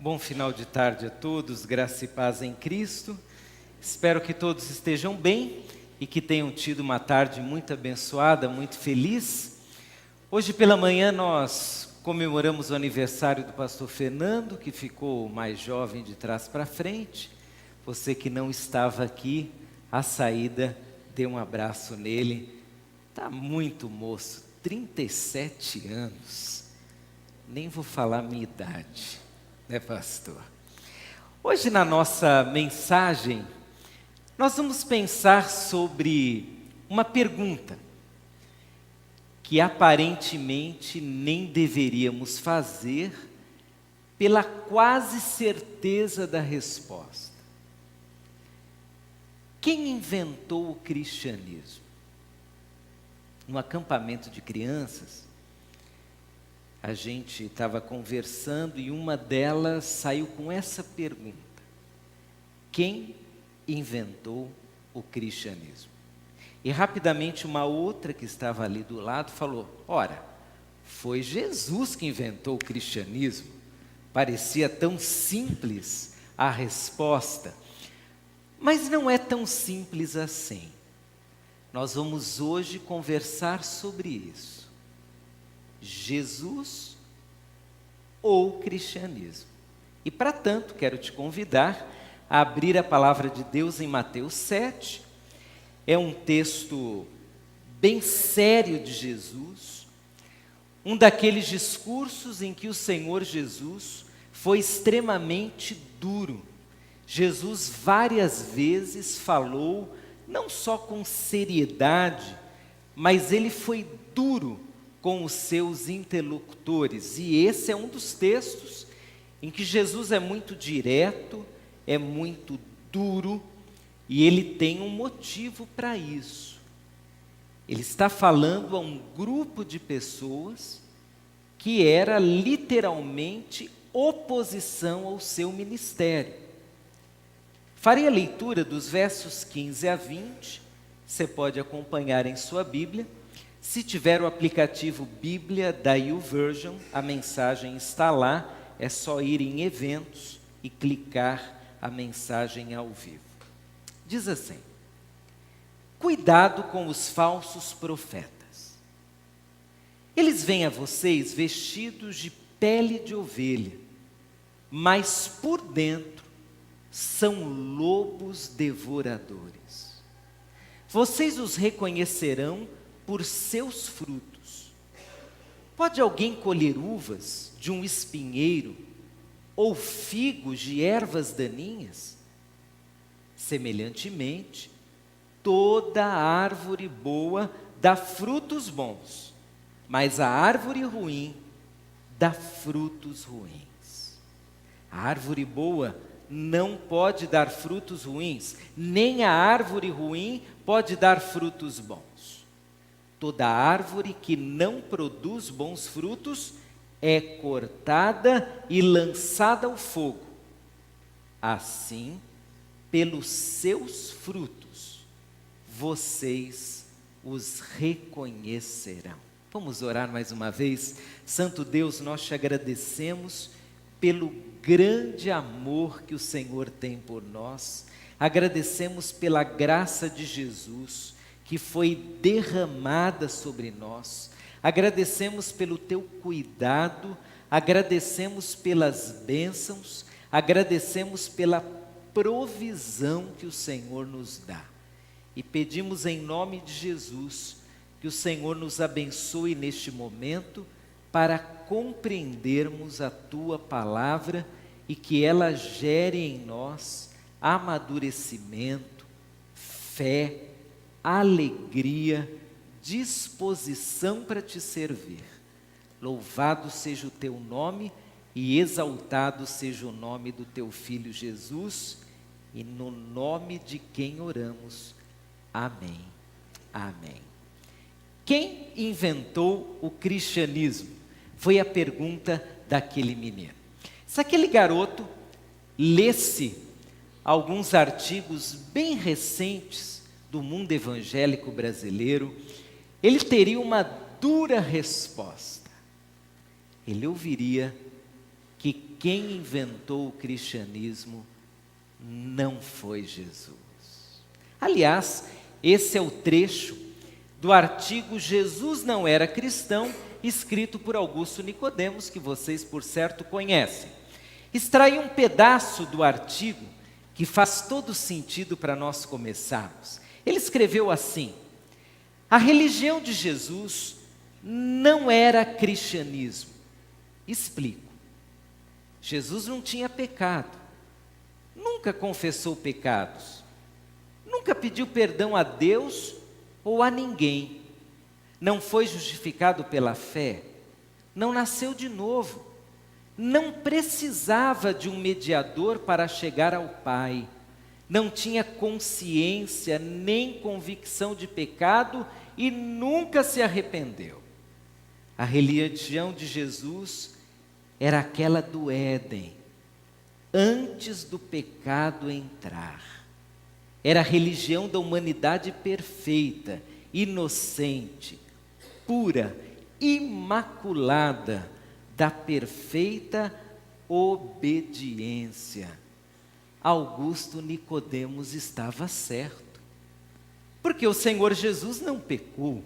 Bom final de tarde a todos, graça e paz em Cristo. Espero que todos estejam bem e que tenham tido uma tarde muito abençoada, muito feliz. Hoje pela manhã nós comemoramos o aniversário do pastor Fernando, que ficou mais jovem de trás para frente. Você que não estava aqui, à saída, dê um abraço nele. Está muito moço, 37 anos. Nem vou falar a minha idade. Né, pastor? Hoje na nossa mensagem, nós vamos pensar sobre uma pergunta que aparentemente nem deveríamos fazer pela quase certeza da resposta. Quem inventou o cristianismo? No acampamento de crianças, a gente estava conversando e uma delas saiu com essa pergunta: quem inventou o cristianismo? E rapidamente uma outra que estava ali do lado falou: ora, foi Jesus que inventou o cristianismo. Parecia tão simples a resposta, mas não é tão simples assim. Nós vamos hoje conversar sobre isso. Jesus ou cristianismo. E para tanto, quero te convidar a abrir a palavra de Deus em Mateus 7. É um texto bem sério de Jesus, um daqueles discursos em que o Senhor Jesus foi extremamente duro. Jesus várias vezes falou, não só com seriedade, mas ele foi duro com os seus interlocutores. E esse é um dos textos em que Jesus é muito direto, é muito duro, e ele tem um motivo para isso. Ele está falando a um grupo de pessoas que era literalmente oposição ao seu ministério. Farei a leitura dos versos 15 a 20, você pode acompanhar em sua Bíblia. Se tiver o aplicativo Bíblia da YouVersion, a mensagem está lá, é só ir em eventos e clicar a mensagem ao vivo. Diz assim: cuidado com os falsos profetas. Eles vêm a vocês vestidos de pele de ovelha, mas por dentro são lobos devoradores. Vocês os reconhecerão por seus frutos. Pode alguém colher uvas de um espinheiro ou figos de ervas daninhas? Semelhantemente, toda árvore boa dá frutos bons, mas a árvore ruim dá frutos ruins. A árvore boa não pode dar frutos ruins, nem a árvore ruim pode dar frutos bons. Toda árvore que não produz bons frutos é cortada e lançada ao fogo. Assim, pelos seus frutos, vocês os reconhecerão. Vamos orar mais uma vez. Santo Deus, nós te agradecemos pelo grande amor que o Senhor tem por nós. Agradecemos pela graça de Jesus, que foi derramada sobre nós. Agradecemos pelo teu cuidado, agradecemos pelas bênçãos, agradecemos pela provisão que o Senhor nos dá. E pedimos em nome de Jesus, que o Senhor nos abençoe neste momento, para compreendermos a tua palavra e que ela gere em nós amadurecimento, fé, alegria, disposição para te servir. Louvado seja o teu nome e exaltado seja o nome do teu Filho Jesus, e no nome de quem oramos. Amém. Amém. Quem inventou o cristianismo? Foi a pergunta daquele menino. Se aquele garoto lesse alguns artigos bem recentes do mundo evangélico brasileiro, ele teria uma dura resposta. Ele ouviria que quem inventou o cristianismo não foi Jesus. Aliás, esse é o trecho do artigo Jesus não era cristão, escrito por Augusto Nicodemos, que vocês por certo conhecem. Extraí um pedaço do artigo que faz todo sentido para nós começarmos. Ele escreveu assim: a religião de Jesus não era cristianismo. Explico. Jesus não tinha pecado, nunca confessou pecados, nunca pediu perdão a Deus ou a ninguém, não foi justificado pela fé, não nasceu de novo, não precisava de um mediador para chegar ao Pai, não tinha consciência nem convicção de pecado e nunca se arrependeu. A religião de Jesus era aquela do Éden, antes do pecado entrar. Era a religião da humanidade perfeita, inocente, pura, imaculada, da perfeita obediência. Augusto Nicodemos estava certo, porque o Senhor Jesus não pecou,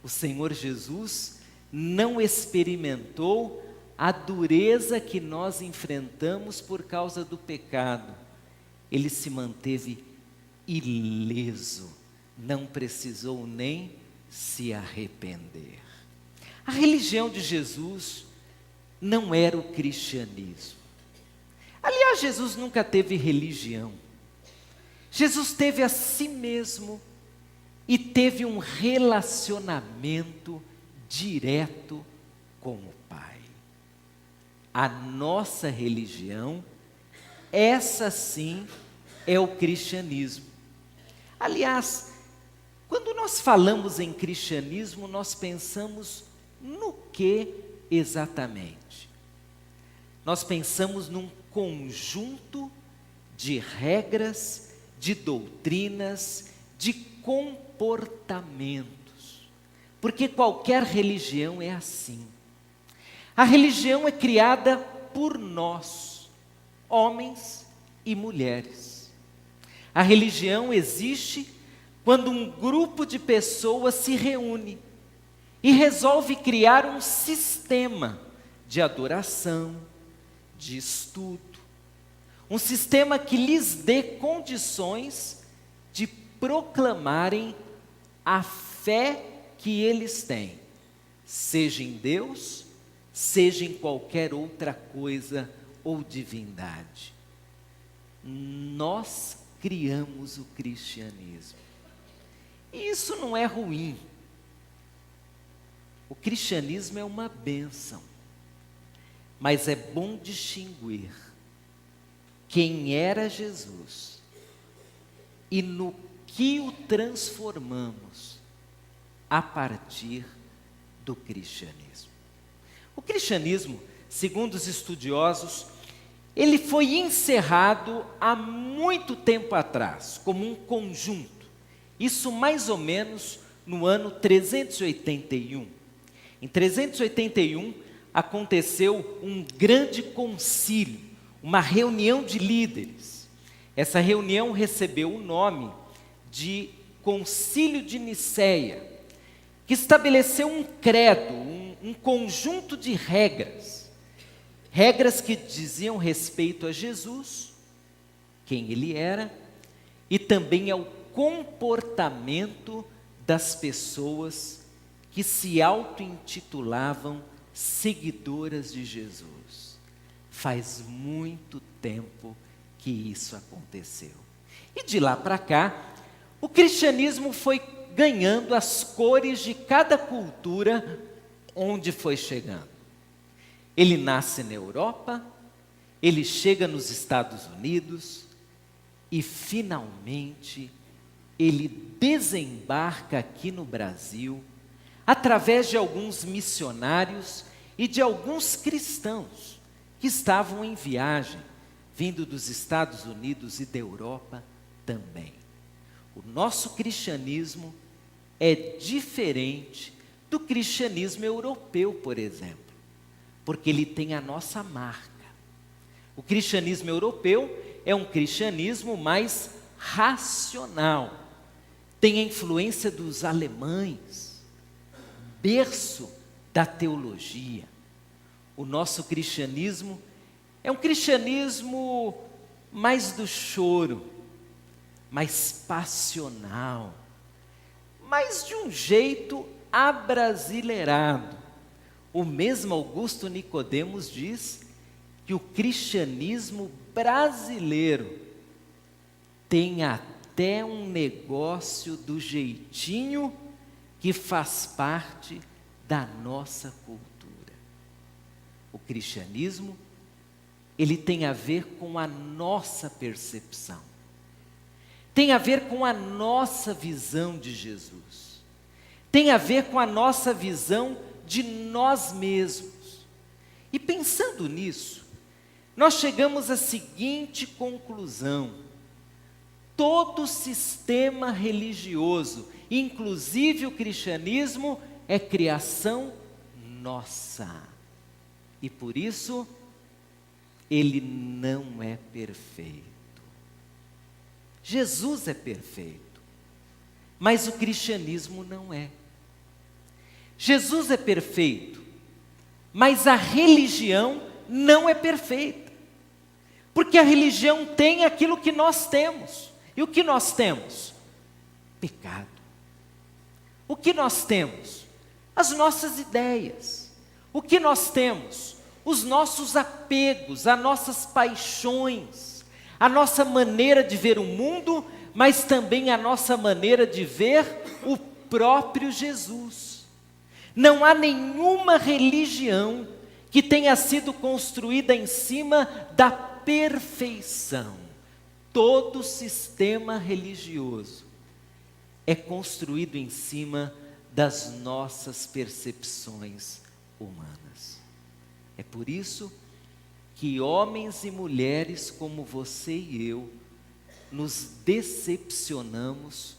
o Senhor Jesus não experimentou a dureza que nós enfrentamos por causa do pecado. Ele se manteve ileso, não precisou nem se arrepender. A religião de Jesus não era o cristianismo. Aliás, Jesus nunca teve religião. Jesus teve a si mesmo e teve um relacionamento direto com o Pai. A nossa religião, essa sim, é o cristianismo. Aliás, quando nós falamos em cristianismo, nós pensamos no que exatamente? Nós pensamos num conjunto de regras, de doutrinas, de comportamentos. Porque qualquer religião é assim. A religião é criada por nós, homens e mulheres. A religião existe quando um grupo de pessoas se reúne e resolve criar um sistema de adoração, de estudo, um sistema que lhes dê condições de proclamarem a fé que eles têm, seja em Deus, seja em qualquer outra coisa ou divindade. Nós criamos o cristianismo. E isso não é ruim. O cristianismo é uma bênção. Mas é bom distinguir quem era Jesus e no que o transformamos a partir do cristianismo. O cristianismo, segundo os estudiosos, ele foi encerrado há muito tempo atrás, como um conjunto. Isso mais ou menos no ano 381. Em 381, aconteceu um grande concílio, uma reunião de líderes. Essa reunião recebeu o nome de Concílio de Nicéia, que estabeleceu um credo, um conjunto de regras. Regras que diziam respeito a Jesus, quem ele era, e também ao comportamento das pessoas que se auto-intitulavam seguidoras de Jesus. Faz muito tempo que isso aconteceu. E de lá para cá, o cristianismo foi ganhando as cores de cada cultura onde foi chegando. Ele nasce na Europa, ele chega nos Estados Unidos e finalmente ele desembarca aqui no Brasil através de alguns missionários e de alguns cristãos que estavam em viagem, vindo dos Estados Unidos e da Europa também. O nosso cristianismo é diferente do cristianismo europeu, por exemplo, porque ele tem a nossa marca. O cristianismo europeu é um cristianismo mais racional. Tem a influência dos alemães, berço da teologia. O nosso cristianismo é um cristianismo mais do choro, mais passional, mas de um jeito abrasileirado. O mesmo Augusto Nicodemos diz que o cristianismo brasileiro tem até um negócio do jeitinho que faz parte da nossa cultura. O cristianismo, ele tem a ver com a nossa percepção, tem a ver com a nossa visão de Jesus, tem a ver com a nossa visão de nós mesmos. E pensando nisso, nós chegamos à seguinte conclusão: todo sistema religioso, inclusive o cristianismo, é criação nossa. E por isso, ele não é perfeito. Jesus é perfeito, mas o cristianismo não é. Jesus é perfeito, mas a religião não é perfeita. Porque a religião tem aquilo que nós temos. E o que nós temos? Pecado. O que nós temos? As nossas ideias. O que nós temos? Os nossos apegos, as nossas paixões, a nossa maneira de ver o mundo, mas também a nossa maneira de ver o próprio Jesus. Não há nenhuma religião que tenha sido construída em cima da perfeição. Todo sistema religioso é construído em cima das nossas percepções humanas. É por isso que homens e mulheres como você e eu nos decepcionamos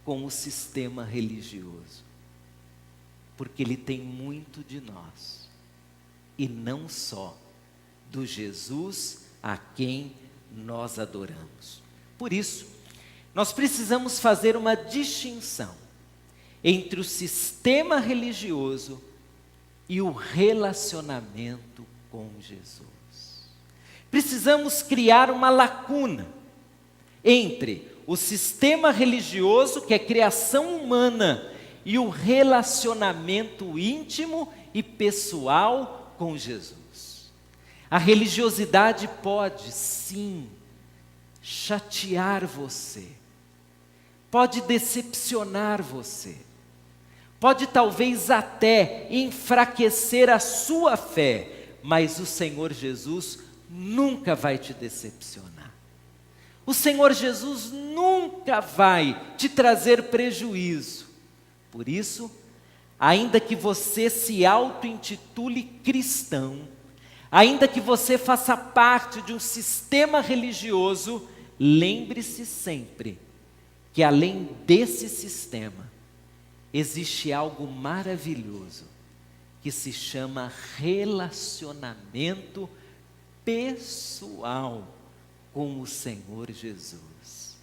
com o sistema religioso, porque ele tem muito de nós, e não só do Jesus a quem nós adoramos. Por isso, nós precisamos fazer uma distinção entre o sistema religioso e o relacionamento com Jesus. Precisamos criar uma lacuna entre o sistema religioso, que é criação humana, e o relacionamento íntimo e pessoal com Jesus. A religiosidade pode, sim, chatear você, pode decepcionar você, pode talvez até enfraquecer a sua fé, mas o Senhor Jesus nunca vai te decepcionar. O Senhor Jesus nunca vai te trazer prejuízo. Por isso, ainda que você se auto-intitule cristão, ainda que você faça parte de um sistema religioso, lembre-se sempre que além desse sistema, existe algo maravilhoso que se chama relacionamento pessoal com o Senhor Jesus.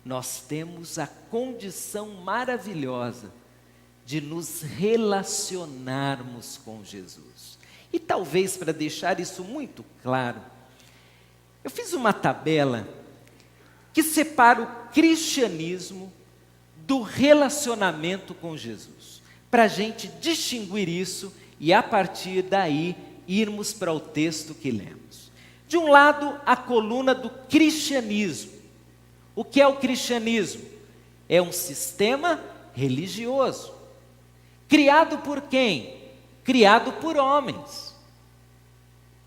Nós temos a condição maravilhosa de nos relacionarmos com Jesus. E talvez para deixar isso muito claro, eu fiz uma tabela que separa o cristianismo do relacionamento com Jesus, para a gente distinguir isso e a partir daí irmos para o texto que lemos. De um lado, a coluna do cristianismo. O que é o cristianismo? É um sistema religioso. Criado por quem? Criado por homens.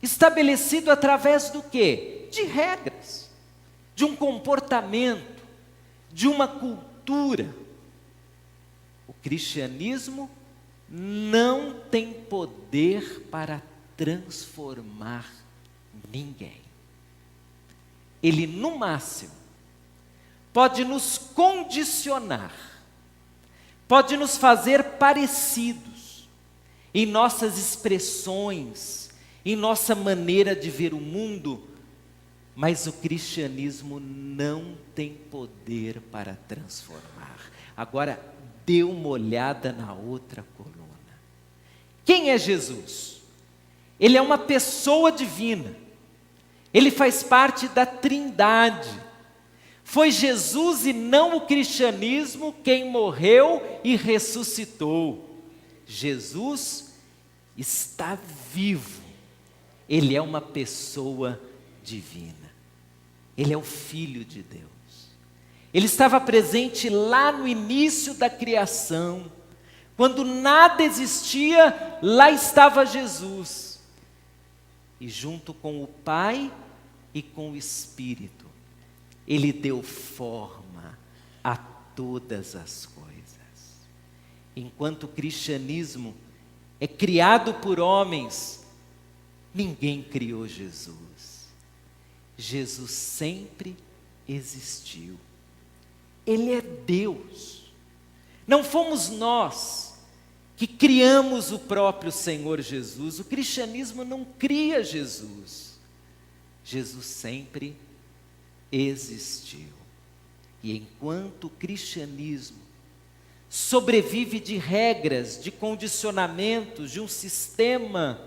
Estabelecido através do quê? De regras, de um comportamento, de uma cultura. O cristianismo não tem poder para transformar ninguém. Ele, no máximo, pode nos condicionar, pode nos fazer parecidos em nossas expressões, em nossa maneira de ver o mundo, mas o cristianismo não tem poder para transformar. Agora, dê uma olhada na outra coluna. Quem é Jesus? Ele é uma pessoa divina. Ele faz parte da Trindade. Foi Jesus e não o cristianismo quem morreu e ressuscitou. Jesus está vivo. Ele é uma pessoa divina. Ele é o Filho de Deus. Ele estava presente lá no início da criação. Quando nada existia, lá estava Jesus. E junto com o Pai e com o Espírito, Ele deu forma a todas as coisas. Enquanto o cristianismo é criado por homens, ninguém criou Jesus. Jesus sempre existiu. Ele é Deus. Não fomos nós que criamos o próprio Senhor Jesus. O cristianismo não cria Jesus. Jesus sempre existiu. E enquanto o cristianismo sobrevive de regras, de condicionamentos, de um sistema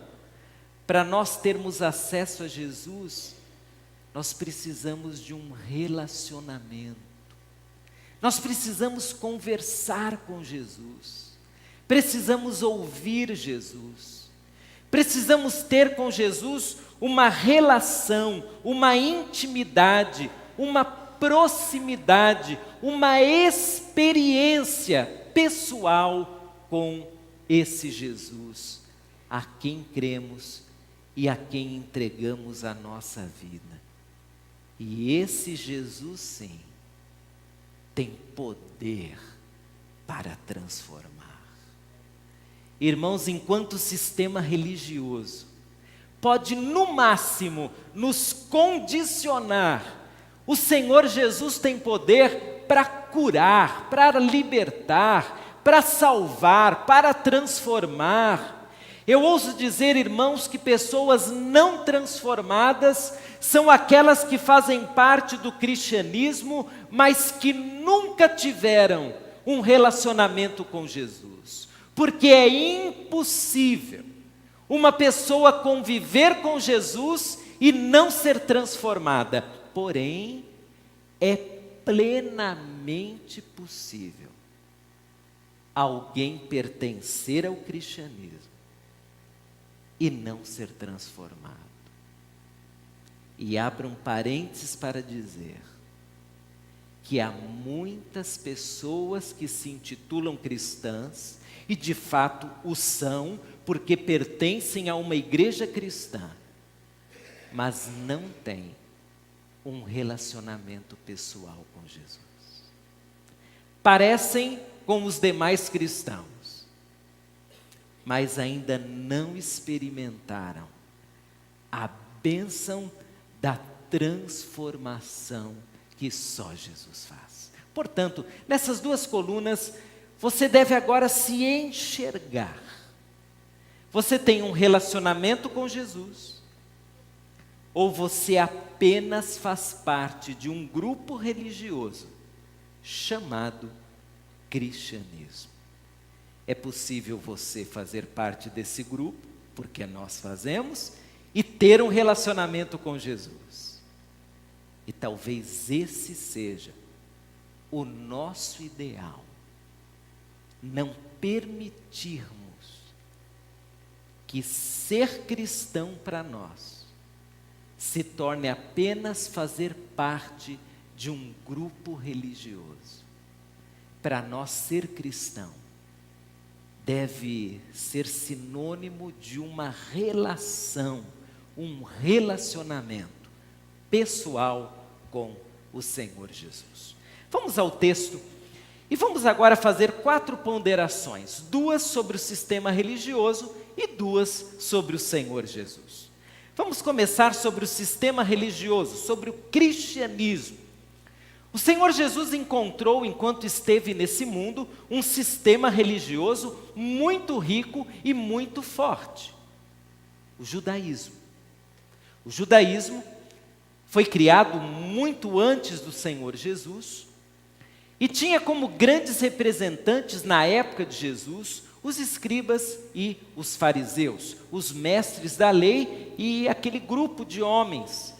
para nós termos acesso a Jesus, nós precisamos de um relacionamento. Nós precisamos conversar com Jesus. Precisamos ouvir Jesus. Precisamos ter com Jesus uma relação, uma intimidade, uma proximidade, uma experiência pessoal com esse Jesus, a quem cremos e a quem entregamos a nossa vida. E esse Jesus, sim, tem poder para transformar. Irmãos, enquanto o sistema religioso pode no máximo nos condicionar, o Senhor Jesus tem poder para curar, para libertar, para salvar, para transformar. Eu ouso dizer, irmãos, que pessoas não transformadas são aquelas que fazem parte do cristianismo, mas que nunca tiveram um relacionamento com Jesus. Porque é impossível uma pessoa conviver com Jesus e não ser transformada. Porém, é plenamente possível alguém pertencer ao cristianismo e não ser transformado. E abro um parênteses para dizer que há muitas pessoas que se intitulam cristãs, e de fato o são, porque pertencem a uma igreja cristã, mas não têm um relacionamento pessoal com Jesus. Parecem com os demais cristãos, mas ainda não experimentaram a bênção da transformação que só Jesus faz. Portanto, nessas duas colunas, você deve agora se enxergar. Você tem um relacionamento com Jesus, ou você apenas faz parte de um grupo religioso chamado cristianismo? É possível você fazer parte desse grupo, porque nós fazemos, e ter um relacionamento com Jesus. E talvez esse seja o nosso ideal. Não permitirmos que ser cristão para nós se torne apenas fazer parte de um grupo religioso. Para nós, ser cristão deve ser sinônimo de uma relação, um relacionamento pessoal com o Senhor Jesus. Vamos ao texto e vamos agora fazer 4 ponderações, 2 sobre o sistema religioso e 2 sobre o Senhor Jesus. Vamos começar sobre o sistema religioso, sobre o cristianismo. O Senhor Jesus encontrou, enquanto esteve nesse mundo, um sistema religioso muito rico e muito forte: o judaísmo. O judaísmo foi criado muito antes do Senhor Jesus, e tinha como grandes representantes na época de Jesus os escribas e os fariseus, os mestres da lei e aquele grupo de homens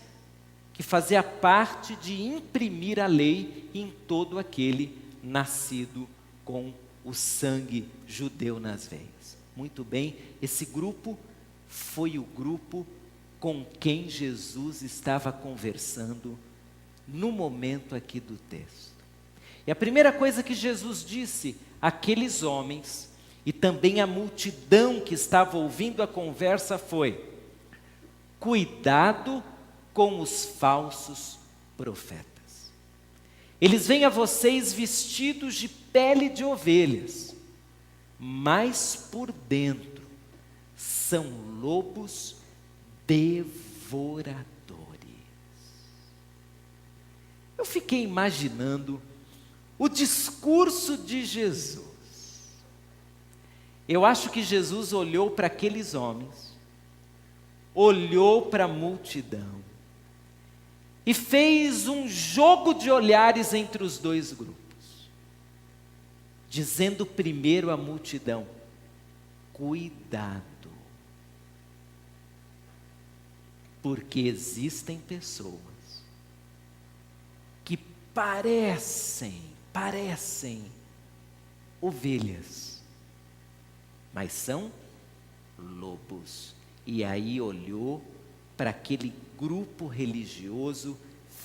que fazia parte de imprimir a lei em todo aquele nascido com o sangue judeu nas veias. Muito bem, esse grupo foi o grupo com quem Jesus estava conversando no momento aqui do texto. E a primeira coisa que Jesus disse àqueles homens, e também à multidão que estava ouvindo a conversa, foi: cuidado com os falsos profetas. Eles vêm a vocês vestidos de pele de ovelhas, mas por dentro são lobos devoradores. Eu fiquei imaginando o discurso de Jesus. Eu acho que Jesus olhou para aqueles homens, olhou para a multidão e fez um jogo de olhares entre os dois grupos, dizendo primeiro à multidão: cuidado, porque existem pessoas que parecem ovelhas, mas são lobos. E aí olhou para aquele grupo religioso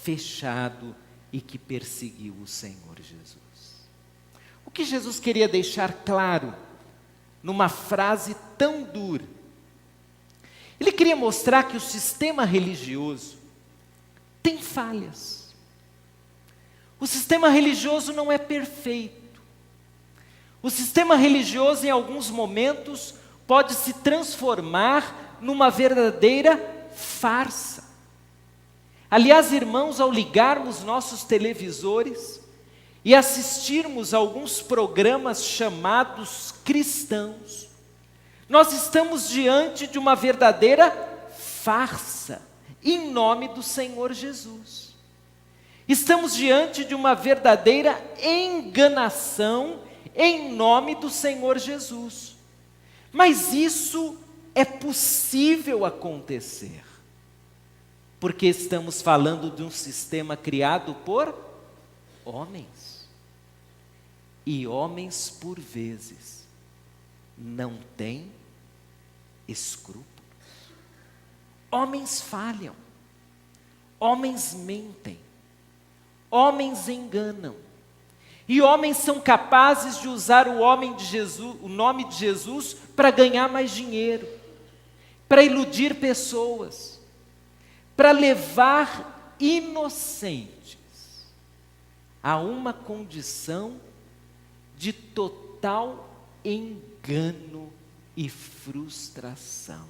fechado e que perseguiu o Senhor Jesus. O que Jesus queria deixar claro numa frase tão dura? Ele queria mostrar que o sistema religioso tem falhas. O sistema religioso não é perfeito. O sistema religioso, em alguns momentos, pode se transformar numa verdadeira farsa. Aliás, irmãos, ao ligarmos nossos televisores e assistirmos a alguns programas chamados cristãos, nós estamos diante de uma verdadeira farsa, em nome do Senhor Jesus. Estamos diante de uma verdadeira enganação em nome do Senhor Jesus. Mas isso é possível acontecer, porque estamos falando de um sistema criado por homens. E homens, por vezes, não têm escrúpulos. Homens falham, homens mentem, homens enganam. E homens são capazes de usar o nome de Jesus para ganhar mais dinheiro, para iludir pessoas, para levar inocentes a uma condição de total engano e frustração.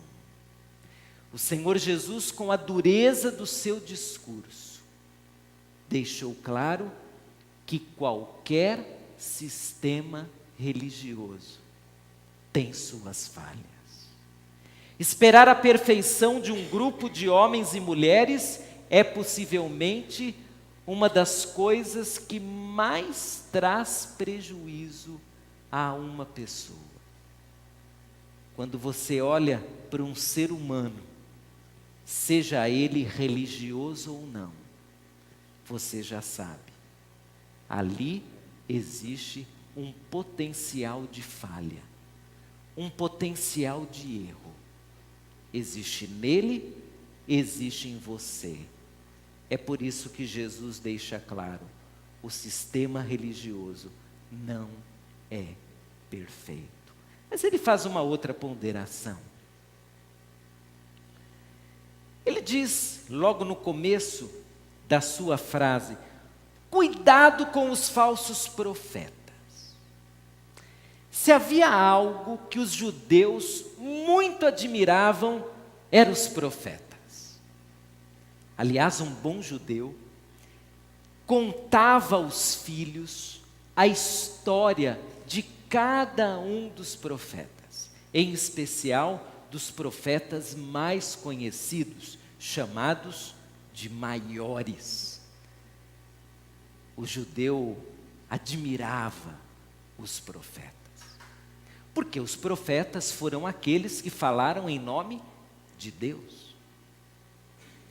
O Senhor Jesus, com a dureza do seu discurso, deixou claro que qualquer sistema religioso tem suas falhas. Esperar a perfeição de um grupo de homens e mulheres é possivelmente uma das coisas que mais traz prejuízo a uma pessoa. Quando você olha para um ser humano, seja ele religioso ou não, você já sabe. Ali existe um potencial de falha, um potencial de erro. Existe nele, existe em você. É por isso que Jesus deixa claro: o sistema religioso não é perfeito. Mas ele faz uma outra ponderação. Ele diz, logo no começo da sua frase: cuidado com os falsos profetas. Se havia algo que os judeus muito admiravam, eram os profetas. Aliás, um bom judeu contava aos filhos a história de cada um dos profetas, em especial dos profetas mais conhecidos, chamados de maiores. O judeu admirava os profetas, porque os profetas foram aqueles que falaram em nome de Deus.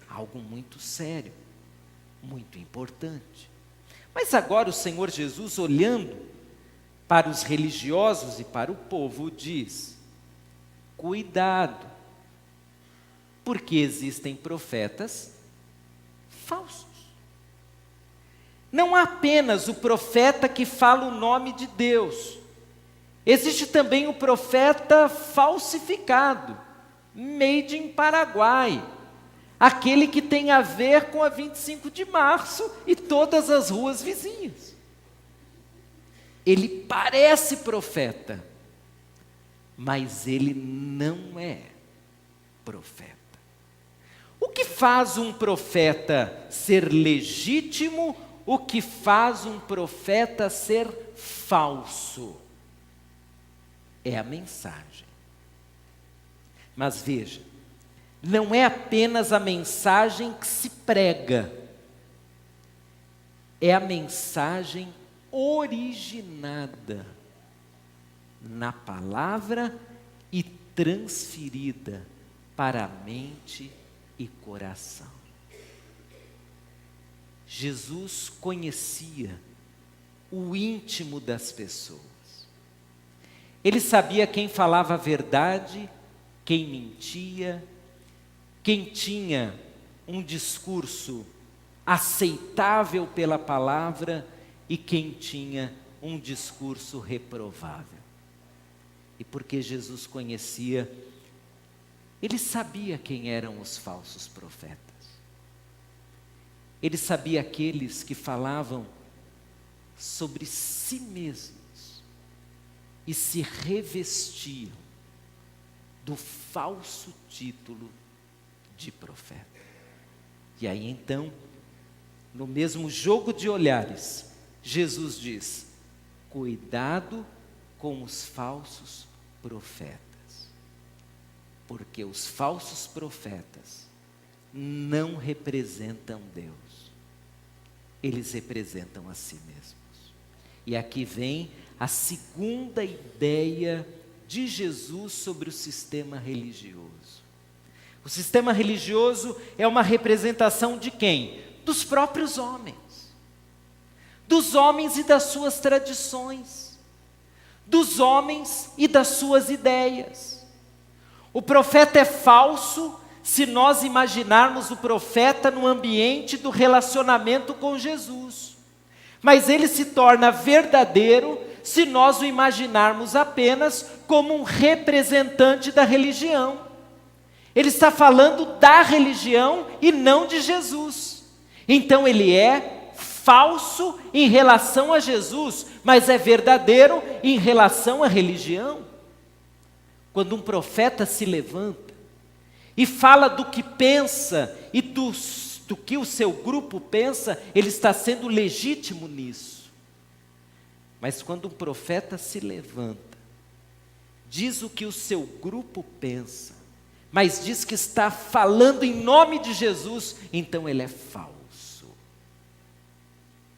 Algo muito sério, muito importante. Mas agora o Senhor Jesus, olhando para os religiosos e para o povo, diz: cuidado, porque existem profetas falsos. Não há apenas o profeta que fala o nome de Deus, existe também o profeta falsificado, made in Paraguai, aquele que tem a ver com a 25 de março e todas as ruas vizinhas. Ele parece profeta, mas ele não é profeta. O que faz um profeta ser legítimo? O que faz um profeta ser falso? É a mensagem. Mas veja, não é apenas a mensagem que se prega, é a mensagem originada na palavra e transferida para a mente e coração. Jesus conhecia o íntimo das pessoas. Ele sabia quem falava a verdade, quem mentia, quem tinha um discurso aceitável pela palavra e quem tinha um discurso reprovável. E porque Jesus conhecia, ele sabia quem eram os falsos profetas. Ele sabia aqueles que falavam sobre si mesmos e se revestiam do falso título de profeta. E aí então, no mesmo jogo de olhares, Jesus diz: cuidado com os falsos profetas, porque os falsos profetas não representam Deus, eles representam a si mesmos. E aqui vem a segunda ideia de Jesus sobre o sistema religioso. O sistema religioso é uma representação de quem? Dos próprios homens. Dos homens e das suas tradições. Dos homens e das suas ideias. O profeta é falso se nós imaginarmos o profeta no ambiente do relacionamento com Jesus. Mas ele se torna verdadeiro se nós o imaginarmos apenas como um representante da religião. Ele está falando da religião e não de Jesus. Então ele é falso em relação a Jesus, mas é verdadeiro em relação à religião. Quando um profeta se levanta e fala do que pensa e do que o seu grupo pensa, ele está sendo legítimo nisso. Mas quando um profeta se levanta, diz o que o seu grupo pensa, mas diz que está falando em nome de Jesus, então ele é falso.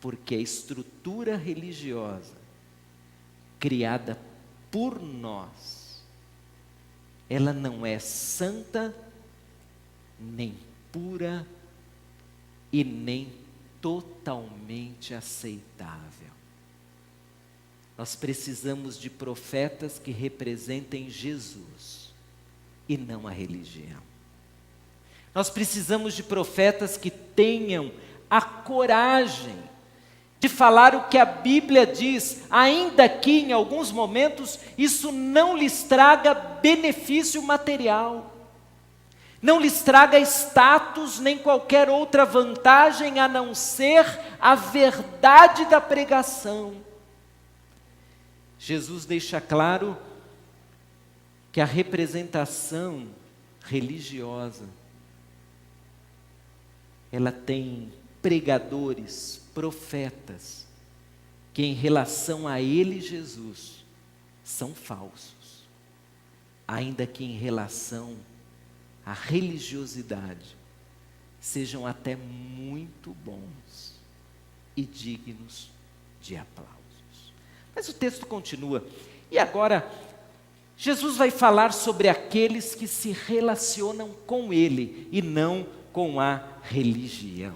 Porque a estrutura religiosa criada por nós, ela não é santa, nem pura e nem totalmente aceitável. Nós precisamos de profetas que representem Jesus e não a religião. Nós precisamos de profetas que tenham a coragem de falar o que a Bíblia diz, ainda que em alguns momentos isso não lhes traga benefício material, não lhes traga status nem qualquer outra vantagem a não ser a verdade da pregação. Jesus deixa claro que a representação religiosa, ela tem pregadores, profetas, que em relação a ele, Jesus, são falsos, ainda que em relação à religiosidade, sejam até muito bons e dignos de aplausos. Mas o texto continua. E agora, Jesus vai falar sobre aqueles que se relacionam com Ele e não com a religião.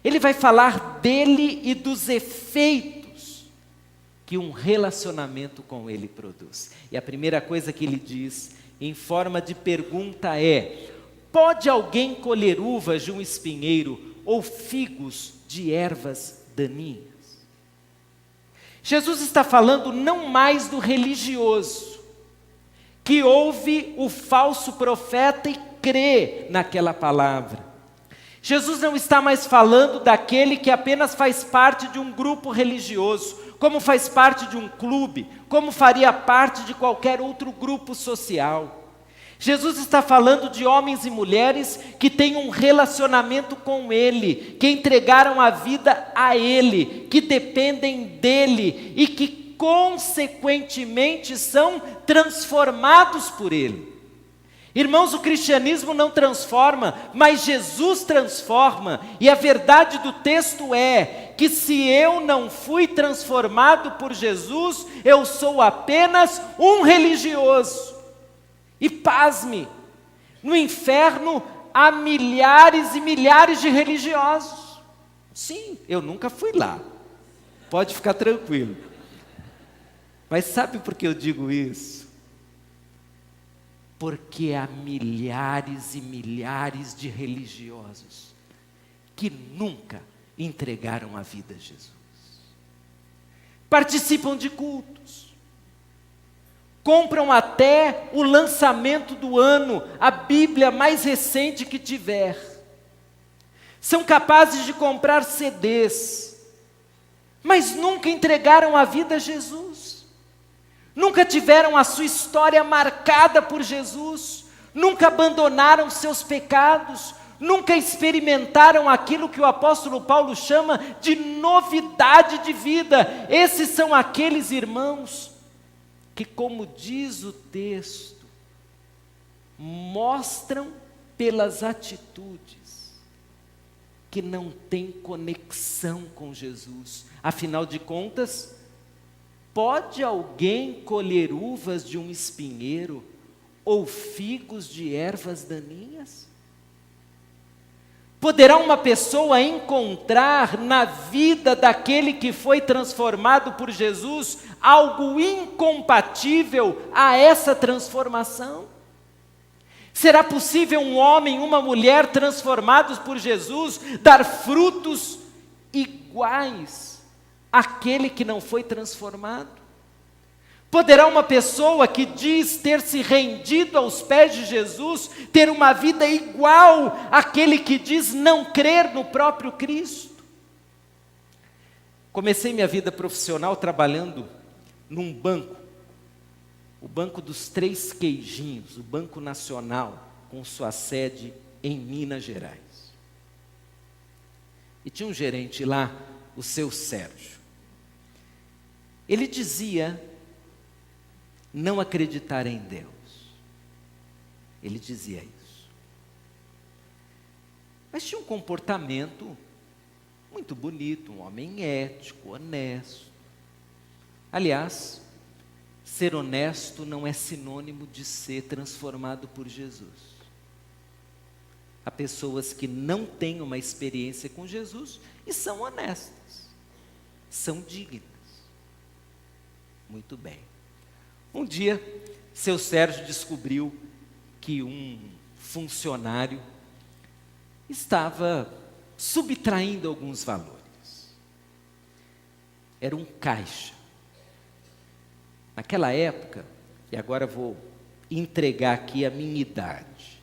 Ele vai falar dele e dos efeitos que um relacionamento com Ele produz. E a primeira coisa que ele diz, em forma de pergunta, é: pode alguém colher uvas de um espinheiro ou figos de ervas daninhas? Jesus está falando não mais do religioso, que ouve o falso profeta e crê naquela palavra. Jesus não está mais falando daquele que apenas faz parte de um grupo religioso, como faz parte de um clube, como faria parte de qualquer outro grupo social. Jesus está falando de homens e mulheres que têm um relacionamento com Ele, que entregaram a vida a Ele, que dependem dEle e que consequentemente são transformados por Ele. Irmãos, o cristianismo não transforma, mas Jesus transforma, e a verdade do texto é que se eu não fui transformado por Jesus, eu sou apenas um religioso. E pasme, no inferno há milhares e milhares de religiosos. Sim, eu nunca fui lá, pode ficar tranquilo. Mas sabe por que eu digo isso? Porque há milhares e milhares de religiosos que nunca entregaram a vida a Jesus. Participam de cultos, compram até o lançamento do ano, a Bíblia mais recente que tiver. São capazes de comprar CDs, mas nunca entregaram a vida a Jesus. Nunca tiveram a sua história marcada por Jesus, nunca abandonaram seus pecados, nunca experimentaram aquilo que o apóstolo Paulo chama de novidade de vida. Esses são aqueles irmãos que, como diz o texto, mostram pelas atitudes que não têm conexão com Jesus. Afinal de contas, pode alguém colher uvas de um espinheiro ou figos de ervas daninhas? Poderá uma pessoa encontrar na vida daquele que foi transformado por Jesus algo incompatível a essa transformação? Será possível um homem e uma mulher transformados por Jesus dar frutos iguais àquele que não foi transformado? Poderá uma pessoa que diz ter se rendido aos pés de Jesus ter uma vida igual àquele que diz não crer no próprio Cristo? Comecei minha vida profissional trabalhando num banco, o Banco dos Três Queijinhos, o Banco Nacional, com sua sede em Minas Gerais. E tinha um gerente lá, o seu Sérgio. Ele dizia não acreditar em Deus. Ele dizia isso. Mas tinha um comportamento muito bonito, um homem ético, honesto. Aliás, ser honesto não é sinônimo de ser transformado por Jesus. Há pessoas que não têm uma experiência com Jesus e são honestas, são dignas. Muito bem. Um dia, seu Sérgio descobriu que um funcionário estava subtraindo alguns valores. Era um caixa. Naquela época, e agora vou entregar aqui a minha idade,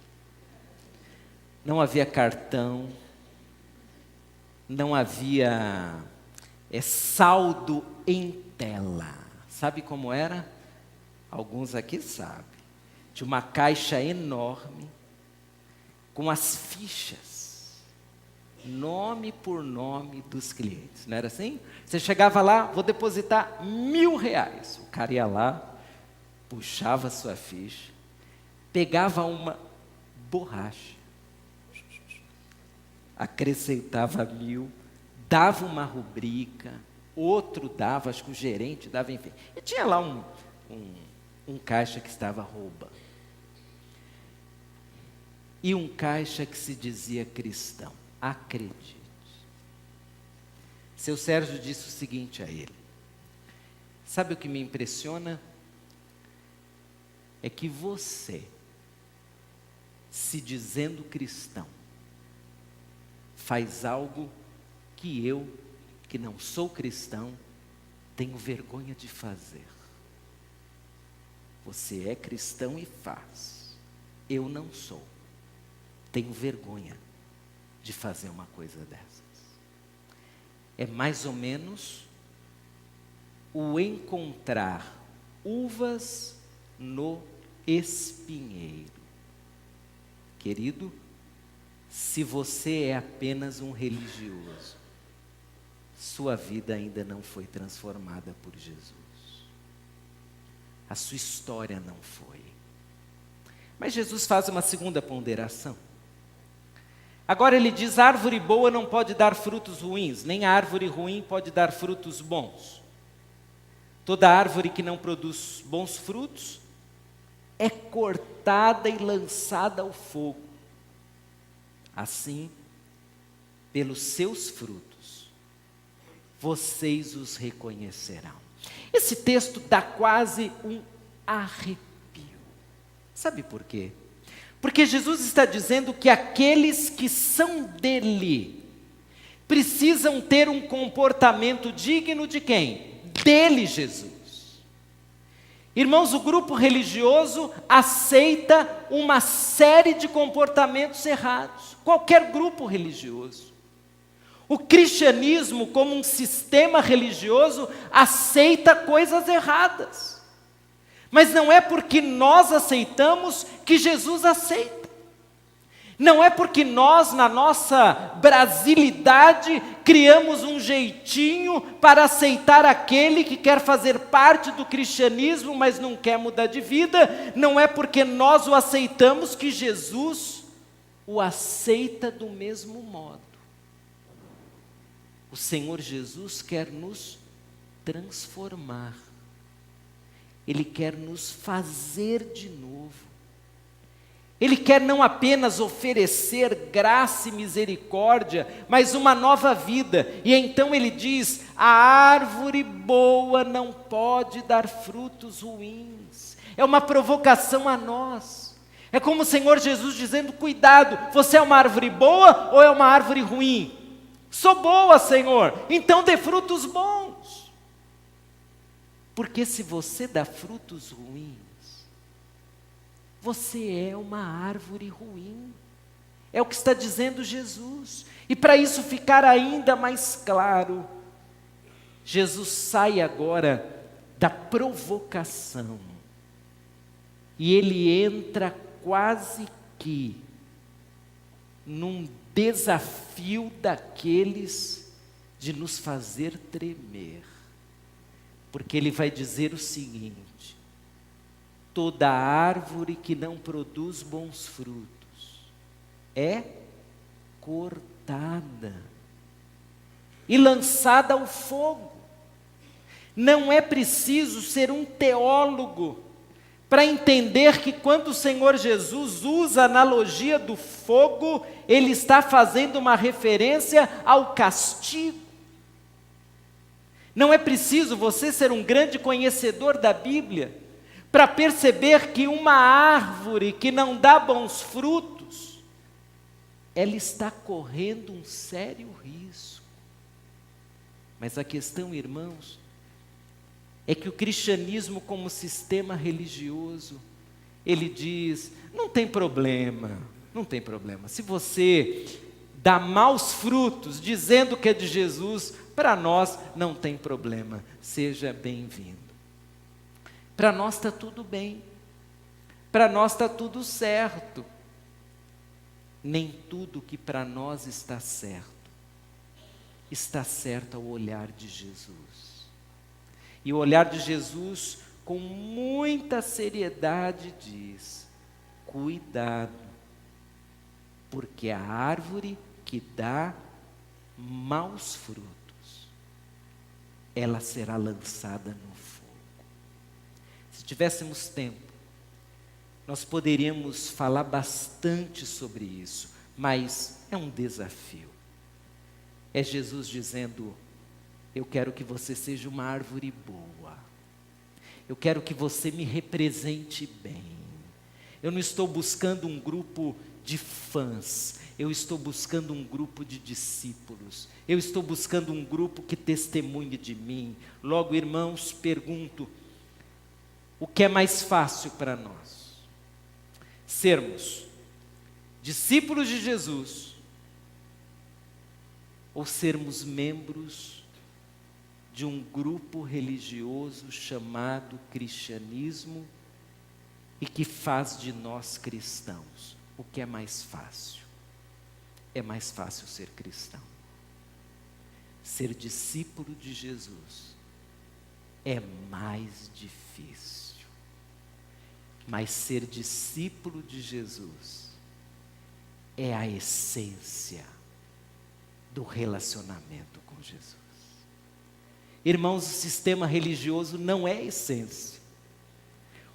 não havia cartão, não havia saldo em tela. Sabe como era? Alguns aqui sabem. Tinha uma caixa enorme, com as fichas, nome por nome dos clientes. Não era assim? Você chegava lá, vou depositar R$1.000. O cara ia lá, puxava a sua ficha, pegava uma borracha, acrescentava 1.000, dava uma rubrica, outro dava, acho que o gerente dava, enfim. E tinha lá um caixa que estava roubando. E um caixa que se dizia cristão. Acredite. Seu Sérgio disse o seguinte a ele: sabe o que me impressiona? É que você, se dizendo cristão, faz algo que eu, que não sou cristão, tenho vergonha de fazer. Você é cristão e faz. Eu não sou. Tenho vergonha de fazer uma coisa dessas. É mais ou menos o encontrar uvas no espinheiro. Querido, se você é apenas um religioso, sua vida ainda não foi transformada por Jesus. A sua história não foi. Mas Jesus faz uma segunda ponderação. Agora ele diz: a árvore boa não pode dar frutos ruins, nem a árvore ruim pode dar frutos bons. Toda árvore que não produz bons frutos é cortada e lançada ao fogo. Assim, pelos seus frutos, vocês os reconhecerão. Esse texto dá quase um arrepio. Sabe por quê? Porque Jesus está dizendo que aqueles que são dele precisam ter um comportamento digno de quem? Dele, Jesus. Irmãos, o grupo religioso aceita uma série de comportamentos errados. Qualquer grupo religioso. O cristianismo, como um sistema religioso, aceita coisas erradas. Mas não é porque nós aceitamos que Jesus aceita. Não é porque nós, na nossa brasilidade, criamos um jeitinho para aceitar aquele que quer fazer parte do cristianismo, mas não quer mudar de vida. Não é porque nós o aceitamos que Jesus o aceita do mesmo modo. O Senhor Jesus quer nos transformar. Ele quer nos fazer de novo. Ele quer não apenas oferecer graça e misericórdia, mas uma nova vida. E então ele diz: a árvore boa não pode dar frutos ruins. É uma provocação a nós. É como o Senhor Jesus dizendo: cuidado, você é uma árvore boa ou é uma árvore ruim? Sou boa, Senhor, então dê frutos bons. Porque se você dá frutos ruins, você é uma árvore ruim. É o que está dizendo Jesus. E para isso ficar ainda mais claro, Jesus sai agora da provocação. E ele entra quase que num desafio daqueles de nos fazer tremer. Porque ele vai dizer o seguinte: toda árvore que não produz bons frutos é cortada e lançada ao fogo. Não é preciso ser um teólogo para entender que quando o Senhor Jesus usa a analogia do fogo, ele está fazendo uma referência ao castigo. Não é preciso você ser um grande conhecedor da Bíblia para perceber que uma árvore que não dá bons frutos, ela está correndo um sério risco. Mas a questão, irmãos, é que o cristianismo como sistema religioso, ele diz: não tem problema, não tem problema. Se você dá maus frutos dizendo que é de Jesus, para nós não tem problema, seja bem-vindo. Para nós está tudo bem, para nós está tudo certo. Nem tudo que para nós está certo ao olhar de Jesus. E o olhar de Jesus, com muita seriedade, diz: cuidado, porque a árvore que dá maus frutos, ela será lançada no fogo. Se tivéssemos tempo, nós poderíamos falar bastante sobre isso, mas é um desafio. É Jesus dizendo: eu quero que você seja uma árvore boa. Eu quero que você me represente bem. Eu não estou buscando um grupo de fãs. Eu estou buscando um grupo de discípulos. Eu estou buscando um grupo que testemunhe de mim. Logo, irmãos, pergunto: o que é mais fácil para nós? Sermos discípulos de Jesus ou sermos membros de um grupo religioso chamado cristianismo e que faz de nós cristãos? O que é mais fácil? É mais fácil ser cristão. Ser discípulo de Jesus é mais difícil. Mas ser discípulo de Jesus é a essência do relacionamento com Jesus. Irmãos, o sistema religioso não é a essência.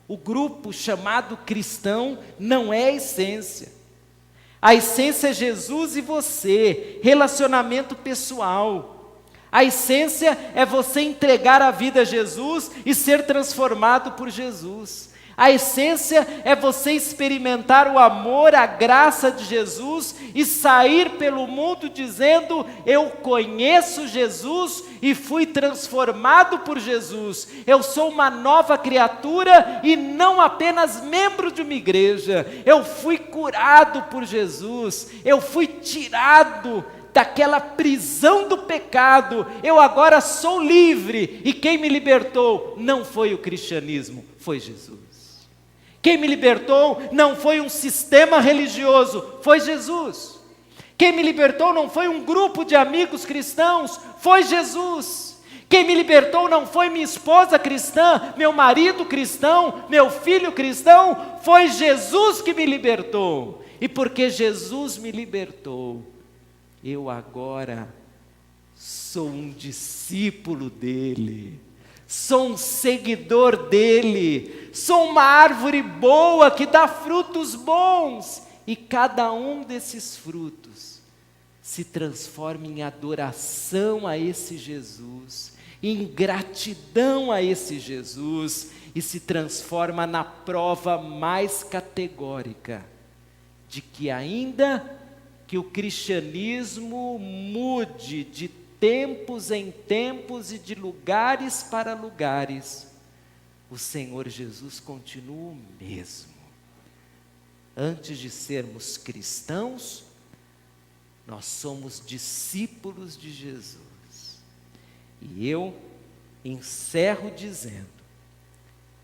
O grupo chamado cristão não é a essência. A essência é Jesus e você, relacionamento pessoal. A essência é você entregar a vida a Jesus e ser transformado por Jesus. A essência é você experimentar o amor, a graça de Jesus e sair pelo mundo dizendo: eu conheço Jesus e fui transformado por Jesus. Eu sou uma nova criatura e não apenas membro de uma igreja. Eu fui curado por Jesus. Eu fui tirado daquela prisão do pecado. Eu agora sou livre. E quem me libertou não foi o cristianismo, foi Jesus. Quem me libertou não foi um sistema religioso, foi Jesus. Quem me libertou não foi um grupo de amigos cristãos, foi Jesus. Quem me libertou não foi minha esposa cristã, meu marido cristão, meu filho cristão, foi Jesus que me libertou. E porque Jesus me libertou, eu agora sou um discípulo dele. Sou um seguidor dele, sou uma árvore boa que dá frutos bons, e cada um desses frutos se transforma em adoração a esse Jesus, em gratidão a esse Jesus, e se transforma na prova mais categórica de que ainda que o cristianismo mude de tempos em tempos e de lugares para lugares, o Senhor Jesus continua o mesmo. Antes de sermos cristãos, nós somos discípulos de Jesus. E eu encerro dizendo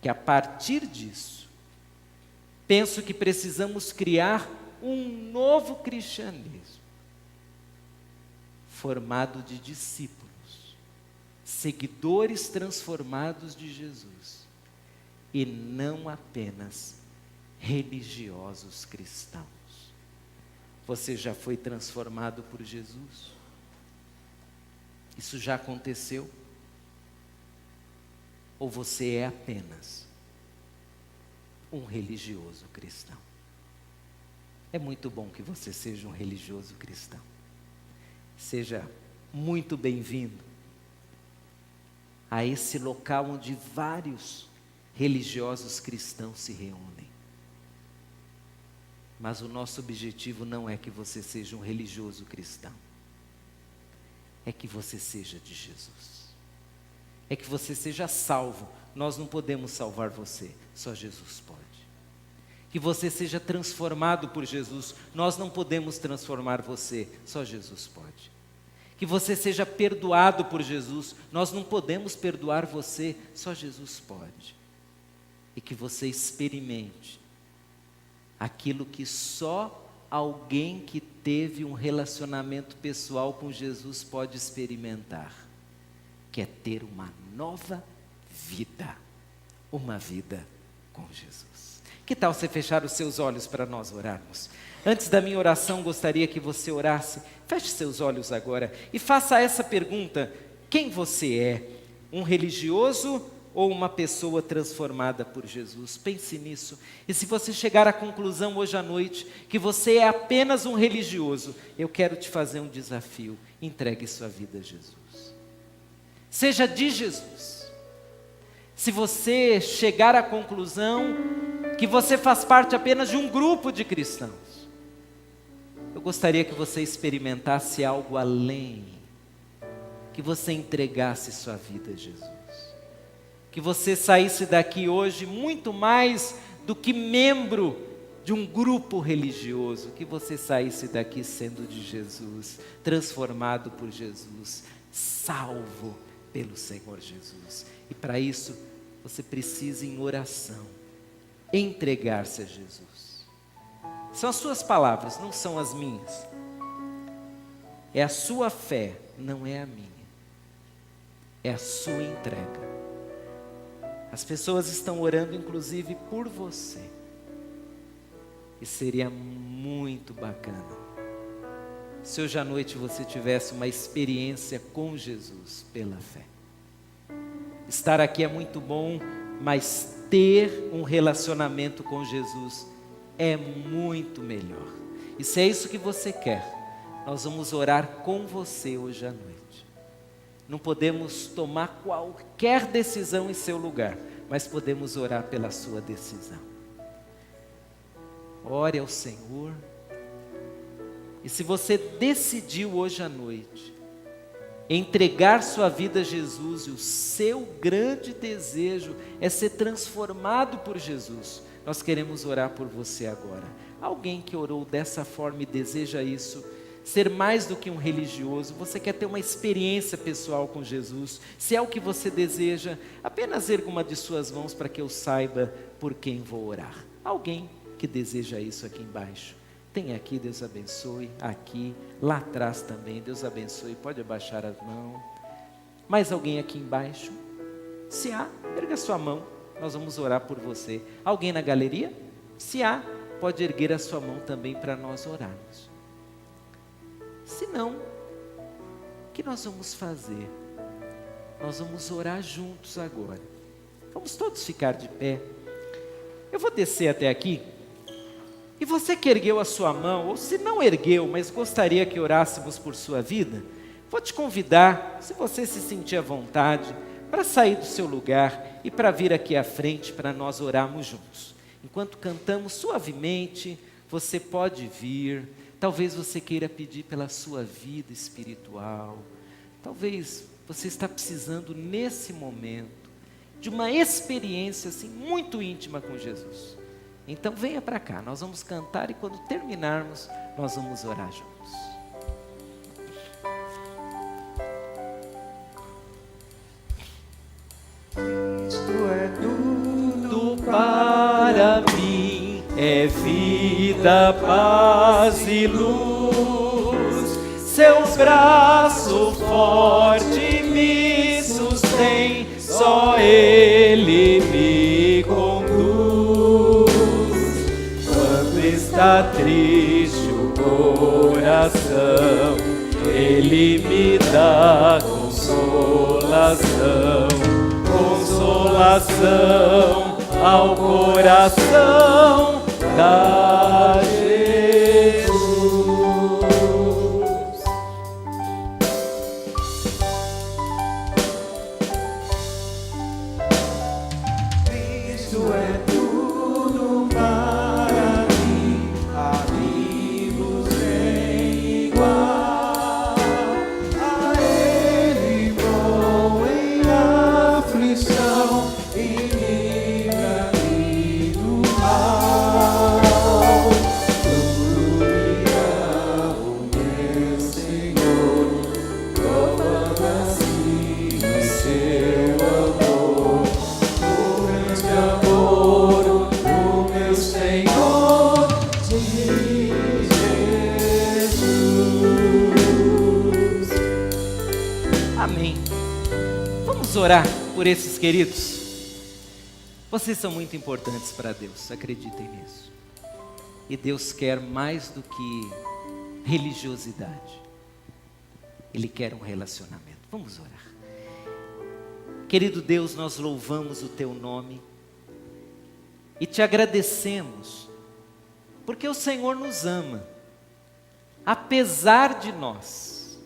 que a partir disso, penso que precisamos criar um novo cristianismo, formado de discípulos, seguidores transformados de Jesus, e não apenas religiosos cristãos. Você já foi transformado por Jesus? Isso já aconteceu? Ou você é apenas um religioso cristão? É muito bom que você seja um religioso cristão. Seja muito bem-vindo a esse local onde vários religiosos cristãos se reúnem. Mas o nosso objetivo não é que você seja um religioso cristão. É que você seja de Jesus. É que você seja salvo. Nós não podemos salvar você, só Jesus pode. Que você seja transformado por Jesus. Nós não podemos transformar você, só Jesus pode. Que você seja perdoado por Jesus. Nós não podemos perdoar você, só Jesus pode. E que você experimente aquilo que só alguém que teve um relacionamento pessoal com Jesus pode experimentar, que é ter uma nova vida, uma vida com Jesus. Que tal você fechar os seus olhos para nós orarmos? Antes da minha oração, gostaria que você orasse. Feche seus olhos agora e faça essa pergunta: quem você é? Um religioso ou uma pessoa transformada por Jesus? Pense nisso. E se você chegar à conclusão hoje à noite que você é apenas um religioso, eu quero te fazer um desafio: entregue sua vida a Jesus. Seja de Jesus. Se você chegar à conclusão que você faz parte apenas de um grupo de cristãos, eu gostaria que você experimentasse algo além, que você entregasse sua vida a Jesus, que você saísse daqui hoje muito mais do que membro de um grupo religioso, que você saísse daqui sendo de Jesus, transformado por Jesus, salvo pelo Senhor Jesus. E para isso, você precisa, em oração, entregar-se a Jesus. São as suas palavras, não são as minhas. É a sua fé, não é a minha. É a sua entrega. As pessoas estão orando, inclusive, por você. E seria muito bacana se hoje à noite você tivesse uma experiência com Jesus pela fé. Estar aqui é muito bom, mas ter um relacionamento com Jesus é muito melhor. E se é isso que você quer, nós vamos orar com você hoje à noite. Não podemos tomar qualquer decisão em seu lugar, mas podemos orar pela sua decisão. Ore ao Senhor. E se você decidiu hoje à noite entregar sua vida a Jesus, e o seu grande desejo é ser transformado por Jesus, nós queremos orar por você agora. Alguém que orou dessa forma e deseja isso, ser mais do que um religioso, você quer ter uma experiência pessoal com Jesus, se é o que você deseja, apenas erga uma de suas mãos para que eu saiba por quem vou orar. Alguém que deseja isso aqui embaixo. Tem aqui, Deus abençoe. Aqui, lá atrás também, Deus abençoe. Pode abaixar as mãos. Mais alguém aqui embaixo? Se há, erga sua mão. Nós vamos orar por você. Alguém na galeria? Se há, pode erguer a sua mão também para nós orarmos. Se não, o que nós vamos fazer? Nós vamos orar juntos agora. Vamos todos ficar de pé. Eu vou descer até aqui. E você que ergueu a sua mão, ou se não ergueu, mas gostaria que orássemos por sua vida, vou te convidar, se você se sentir à vontade, para sair do seu lugar e para vir aqui à frente para nós orarmos juntos. Enquanto cantamos suavemente, você pode vir. Talvez você queira pedir pela sua vida espiritual. Talvez você está precisando nesse momento de uma experiência assim muito íntima com Jesus. Então venha para cá, nós vamos cantar e quando terminarmos, nós vamos orar juntos. Isto é tudo para mim, é vida, paz e luz. Seu braço forte me sustém, só Ele me conduz. Está triste o coração, Ele me dá consolação, consolação ao coração da Jesus. Cristo é tudo para mim, amigos sem igual, a Ele vou em aflição e livra-me do mal. Glória ao meu Senhor, provando assim o seu amor, o grande amor do meu Senhor Jesus. Amém. Vamos orar por esses queridos. Vocês são muito importantes para Deus, acreditem nisso. E Deus quer mais do que religiosidade. Ele quer um relacionamento. Vamos orar. Querido Deus, nós louvamos o Teu nome e Te agradecemos, porque o Senhor nos ama, apesar de nós.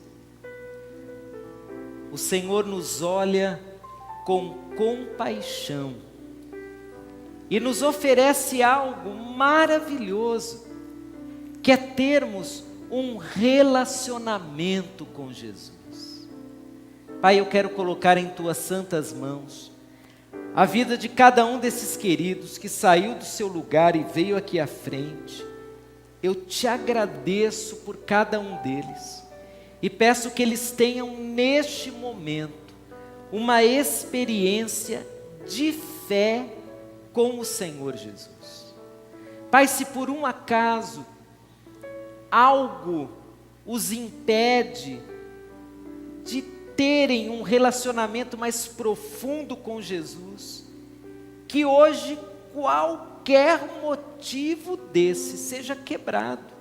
O Senhor nos olha com compaixão e nos oferece algo maravilhoso, que é termos um relacionamento com Jesus. Pai, eu quero colocar em Tuas santas mãos a vida de cada um desses queridos que saiu do seu lugar e veio aqui à frente. Eu Te agradeço por cada um deles e peço que eles tenham neste momento uma experiência de fé com o Senhor Jesus. Pai, se por um acaso algo os impede de terem um relacionamento mais profundo com Jesus, que hoje qualquer motivo desse seja quebrado,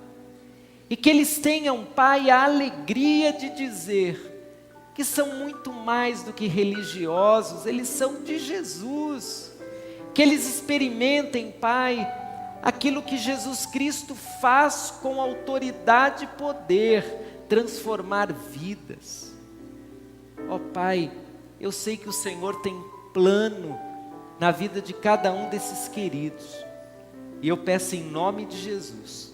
e que eles tenham, Pai, a alegria de dizer que são muito mais do que religiosos, eles são de Jesus, que eles experimentem, Pai, aquilo que Jesus Cristo faz com autoridade e poder, transformar vidas. Ó Pai, eu sei que o Senhor tem plano na vida de cada um desses queridos, e eu peço em nome de Jesus,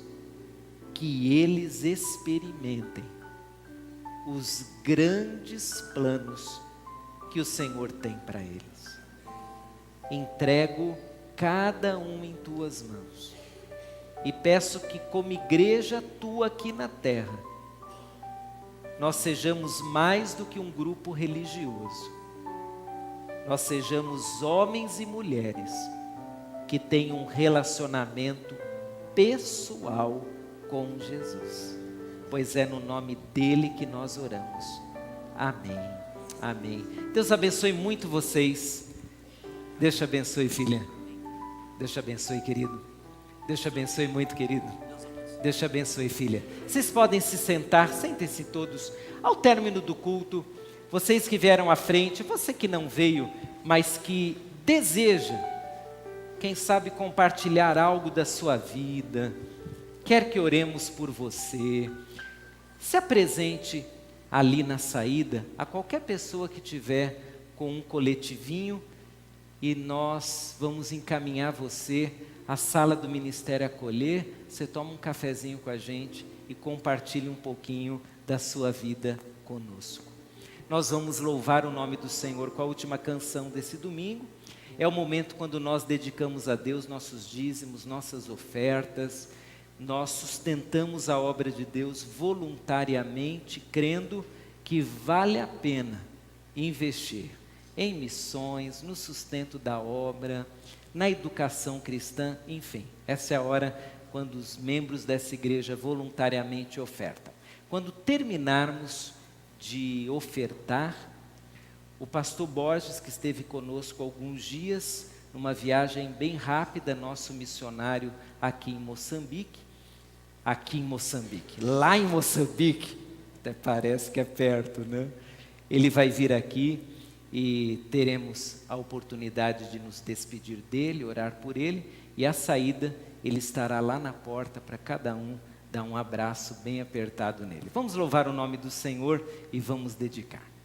que eles experimentem os grandes planos que o Senhor tem para eles. Entrego cada um em Tuas mãos e peço que, como igreja Tua aqui na terra, nós sejamos mais do que um grupo religioso. Nós sejamos homens e mulheres que tenham um relacionamento pessoal com Jesus, pois é no nome dEle que nós oramos. Amém, amém. Deus abençoe muito vocês. Deus te abençoe, filha. Deus te abençoe, querido. Deus te abençoe muito, querido. Deus te abençoe, filha. Vocês podem se sentar, sentem-se todos. Ao término do culto, vocês que vieram à frente, você que não veio, mas que deseja, quem sabe, compartilhar algo da sua vida, quer que oremos por você, se apresente ali na saída, a qualquer pessoa que tiver com um coletivinho, e nós vamos encaminhar você à sala do Ministério Acolher. Você toma um cafezinho com a gente e compartilha um pouquinho da sua vida conosco. Nós vamos louvar o nome do Senhor com a última canção desse domingo. É o momento quando nós dedicamos a Deus nossos dízimos, nossas ofertas. Nós sustentamos a obra de Deus voluntariamente, crendo que vale a pena investir em missões, no sustento da obra, na educação cristã, enfim. Essa é a hora quando os membros dessa igreja voluntariamente ofertam. Quando terminarmos de ofertar, o pastor Borges, que esteve conosco alguns dias, numa viagem bem rápida, nosso missionário aqui em Moçambique, lá em Moçambique, até parece que é perto, né? Ele vai vir aqui e teremos a oportunidade de nos despedir dele, orar por ele, e à saída ele estará lá na porta para cada um dar um abraço bem apertado nele. Vamos louvar o nome do Senhor e vamos dedicar.